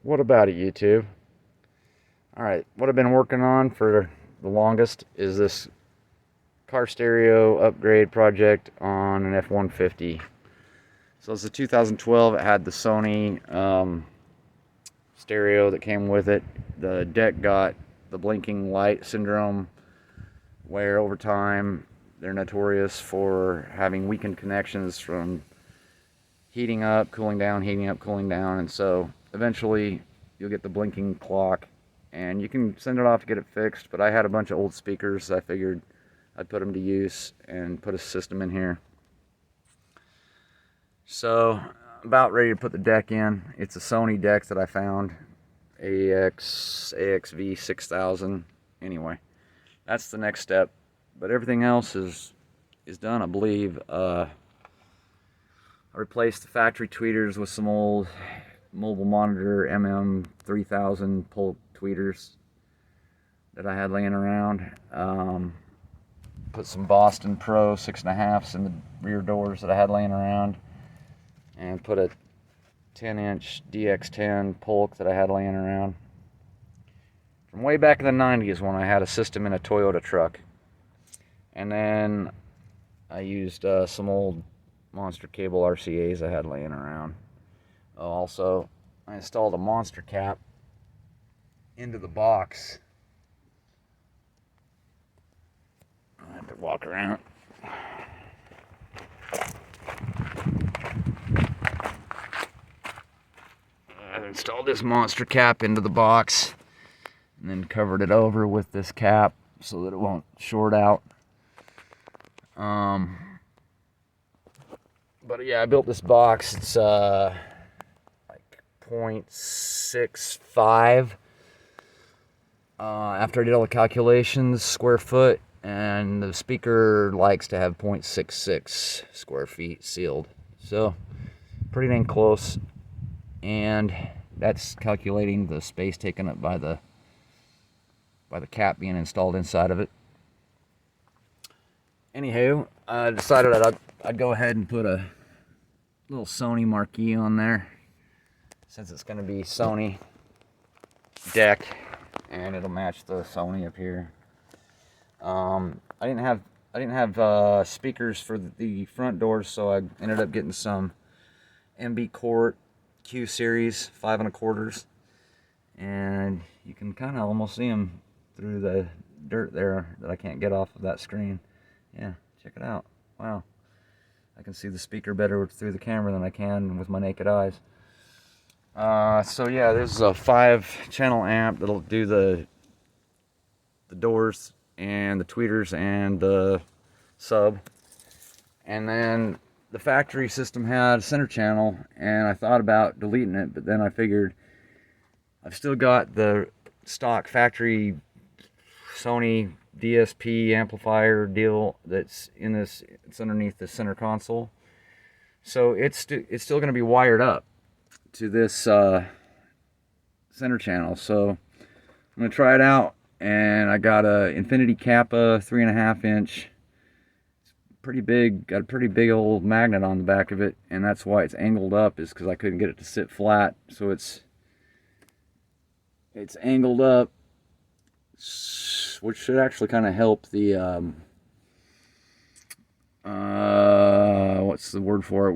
What about it, YouTube? Alright, what I've been working on for the longest is this car stereo upgrade project on an F-150. So it's a 2012. It had the Sony stereo that came with it. The deck got the blinking light syndrome, where over time they're notorious for having weakened connections from heating up, cooling down, heating up, cooling down, and so eventually you'll get the blinking clock, and you can send it off to get it fixed. But I had a bunch of old speakers, so I figured I'd put them to use and put a system in here. So I'm about ready to put the deck in. It's a Sony deck that I found, AXV 6000. Anyway, that's the next step. But everything else is done, I believe. I replaced the factory tweeters with some old mobile monitor MM3000 Polk tweeters that I had laying around. Put some Boston Pro 6.5s in the rear doors that I had laying around, and put a 10-inch DX10 Polk that I had laying around from way back in the 90s when I had a system in a Toyota truck. And then I used some old Monster Cable RCAs I had laying around. Also, I installed a Monster cap into the box. I have to walk around. I installed this Monster cap into the box and then covered it over with this cap so that it won't short out. But yeah, I built this box. It's like 0.65 after I did all the calculations, square foot, and the speaker likes to have 0.66 square feet sealed. So pretty dang close. And that's calculating the space taken up by the cap being installed inside of it. Anywho, I decided I'd go ahead and put a little Sony marquee on there, since it's going to be Sony deck, and it'll match the Sony up here. I didn't have speakers for the front doors, so I ended up getting some MB Cort Q series 5 1/4s, and you can kind of almost see them through the dirt there that I can't get off of that screen. Yeah, check it out. Wow, I can see the speaker better through the camera than I can with my naked eyes. So yeah, this is a 5-channel amp that'll do the doors and the tweeters and the sub. And then the factory system had a center channel, and I thought about deleting it, but then I figured I've still got the stock factory Sony DSP amplifier deal that's in this. It's underneath the center console, so it's still going to be wired up to this center channel. So I'm going to try it out, and I got a Infinity Kappa 3.5-inch. Pretty big, got a pretty big old magnet on the back of it, and that's why it's angled up, is because I couldn't get it to sit flat. So it's angled up, which should actually kind of help the what's the word for it,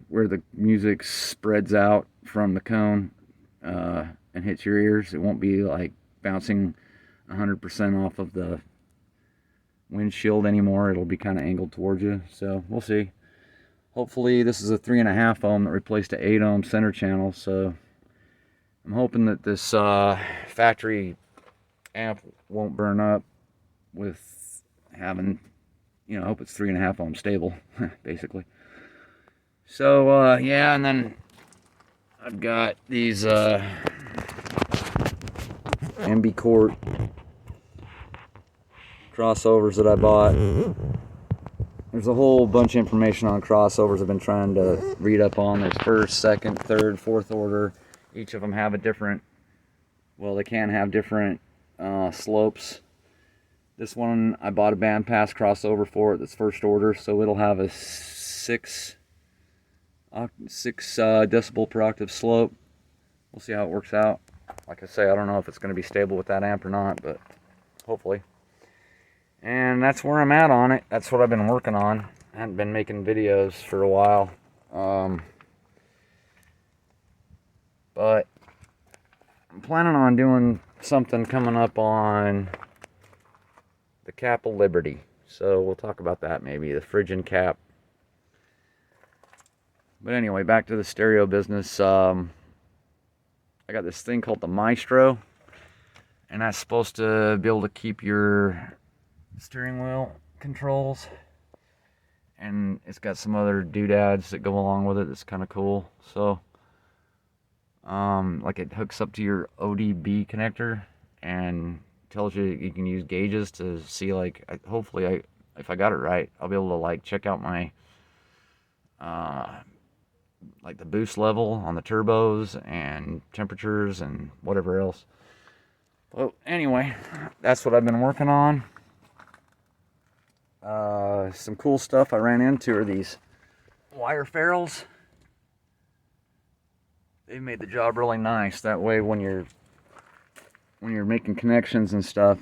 where the music spreads out from the cone and hits your ears. It won't be like bouncing 100% off of the windshield anymore. It'll be kind of angled towards you. So we'll see. Hopefully this is a 3.5 ohm that replaced an 8 ohm center channel, so I'm hoping that this factory amp won't burn up with having, I hope it's 3.5 ohm stable, basically. So yeah, and then I've got these MB Cort crossovers that I bought. There's a whole bunch of information on crossovers I've been trying to read up on. There's first, second, third, fourth order. Each of them have a different, well, they can have different slopes. This one, I bought a bandpass crossover for it that's first order, so it'll have a 6 decibel per octave slope. we'll see how it works out. Like I say, I don't know if it's going to be stable with that amp or not, but hopefully. And that's where I'm at on it. That's what I've been working on. I haven't been making videos for a while. But I'm planning on doing something coming up on the Cap of Liberty. So we'll talk about that maybe, the Phrygian cap. But anyway, back to the stereo business. I got this thing called the Maestro, and that's supposed to be able to keep your steering wheel controls, and it's got some other doodads that go along with it that's kind of cool. So like it hooks up to your ODB connector and tells you you can use gauges to see, like, hopefully if I got it right, I'll be able to like check out my like the boost level on the turbos and temperatures and whatever else. Well, anyway, that's what I've been working on. Some cool stuff I ran into are these wire ferrules. They made the job really nice. That way, when you're making connections and stuff,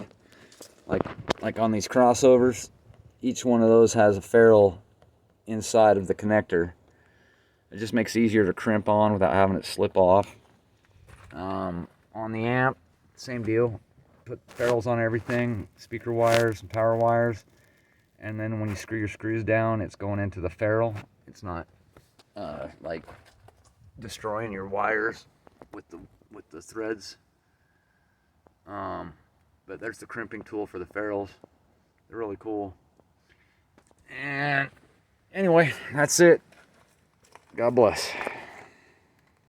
like on these crossovers, each one of those has a ferrule inside of the connector. It just makes it easier to crimp on without having it slip off. On the amp, same deal. Put ferrules on everything, speaker wires and power wires. And then when you screw your screws down, it's going into the ferrule. It's not like destroying your wires with the threads. But there's the crimping tool for the ferrules. They're really cool. And anyway, that's it. God bless.